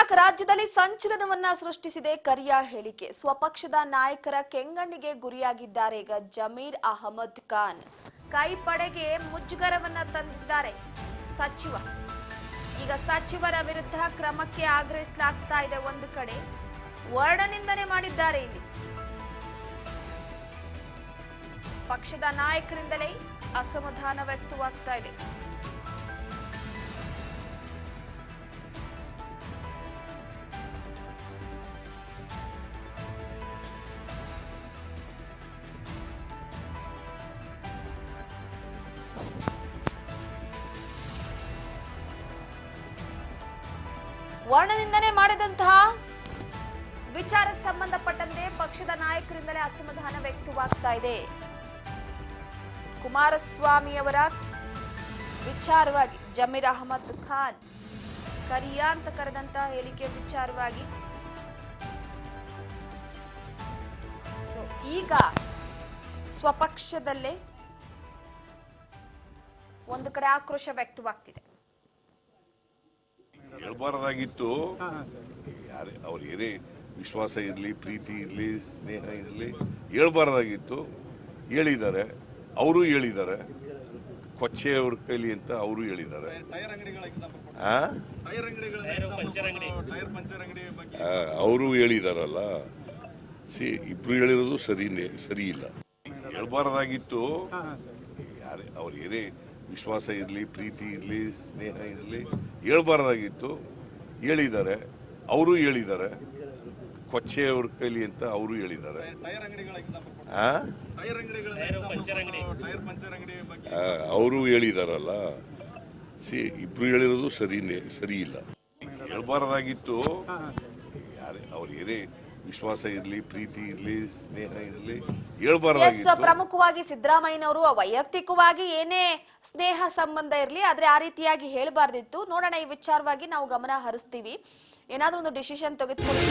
ಗುಜರಾತ್ ರಾಜ್ಯದಲ್ಲಿ ಸಂಚಲನವನ್ನ ಸೃಷ್ಟಿಸಿದೆ ಕರಿಯ ಹೇಳಿಕೆ. ಸ್ವಪಕ್ಷದ ನಾಯಕರ ಕೆಂಗಣ್ಣಿಗೆ ಗುರಿಯಾಗಿದ್ದಾರೆ ಈಗ ಜಮೀರ್ ಅಹಮದ್ ಖಾನ್. ಕೈಪಡೆಗೆ ಮುಜುಗರವನ್ನ ತಂದಿದ್ದಾರೆ ಸಚಿವ. ಈಗ ಸಚಿವರ ವಿರುದ್ಧ ಕ್ರಮಕ್ಕೆ ಆಗ್ರಹಿಸಲಾಗ್ತಾ ಇದೆ. ಒಂದು ಕಡೆ ವರ್ಣನಿಂದನೆ ಮಾಡಿದ್ದಾರೆ. ಇಲ್ಲಿ ಪಕ್ಷದ ನಾಯಕರಿಂದಲೇ ಅಸಮಾಧಾನ ವ್ಯಕ್ತವಾಗ್ತಾ ಇದೆ. ವರ್ಣನಿಂದನೆ ಮಾಡಿದಂತಹ ವಿಚಾರಕ್ಕೆ ಸಂಬಂಧಪಟ್ಟಂತೆ ಪಕ್ಷದ ನಾಯಕರಿಂದಲೇ ಅಸಮಾಧಾನ ವ್ಯಕ್ತವಾಗ್ತಾ ಇದೆ. ಕುಮಾರಸ್ವಾಮಿ ಅವರ ವಿಚಾರವಾಗಿ ಜಮೀರ್ ಅಹಮದ್ ಖಾನ್ ಕರಿಯಾ ಅಂತ ಕರೆದಂತಹ ಹೇಳಿಕೆ ವಿಚಾರವಾಗಿ ಈಗ ಸ್ವಪಕ್ಷದಲ್ಲೇ ಒಂದು ಕಡೆ ಆಕ್ರೋಶ ವ್ಯಕ್ತವಾಗ್ತಿದೆ. ಹೇಳ್ಬಾರ್ದಾಗಿತ್ತು. ಅವ್ರ ಏನೇ ವಿಶ್ವಾಸ ಇರಲಿ, ಪ್ರೀತಿ ಇರಲಿ, ಸ್ನೇಹ ಇರಲಿ, ಹೇಳ್ಬಾರ್ದಾಗಿತ್ತು. ಹೇಳಿದ್ದಾರೆ, ಅವರು ಹೇಳಿದ್ದಾರೆ. ಕೊಚ್ಚೆ ಅವ್ರ ಕೈಲಿ ಅಂತ ಅವರು ಹೇಳಿದ್ದಾರೆ. ಅವರು ಹೇಳಿದಾರಲ್ಲ, ಇಬ್ರು ಹೇಳಿರೋದು ಸರಿ ಇಲ್ಲ. ಹೇಳ್ಬಾರ್ದಾಗಿತ್ತು. ಅವ್ರ ಏನೇ ವಿಶ್ವಾಸ ಇರಲಿ, ಪ್ರೀತಿ ಇರಲಿ, ಸ್ನೇಹ ಇರಲಿ, ಹೇಳ್ಬಾರ್ದಾಗಿತ್ತು. ಹೇಳಿದ್ದಾರೆ, ಅವರು ಹೇಳಿದ್ದಾರೆ. ಕೊಚ್ಚೆ ಅವ್ರ ಕೈಲಿ ಅಂತ ಅವರು ಹೇಳಿದ್ದಾರೆ. ಅವರು ಹೇಳಿದಾರಲ್ಲ, ಇಬ್ರು ಹೇಳಿರೋದು ಸರಿ ಇಲ್ಲ. ಹೇಳ್ಬಾರ್ದಾಗಿತ್ತು. ಅವ್ರ ಏನೇ ವಿಶ್ವಾಸ ಇರಲಿ, ಪ್ರೀತಿ ಇರಲಿ, ಸ್ನೇಹ ಇರಲಿ, ಹೇಳ್ಬಾರ್ದಾಗಿತ್ತು. ಪ್ರಮುಖವಾಗಿ ಸಿದ್ದರಾಮಯ್ಯನವರು ವೈಯಕ್ತಿಕವಾಗಿ ಏನೇ ಸ್ನೇಹ ಸಂಬಂಧ ಇರಲಿ, ಆದ್ರೆ ಆ ರೀತಿಯಾಗಿ ಹೇಳಬಾರ್ದಿತ್ತು. ನೋಡೋಣ, ಈ ವಿಚಾರವಾಗಿ ನಾವು ಗಮನ ಹರಿಸ್ತೀವಿ. ಏನಾದ್ರೂ ಒಂದು ಡಿಸಿಷನ್ ತೆಗೆದುಕೊಳ್ಳಿ.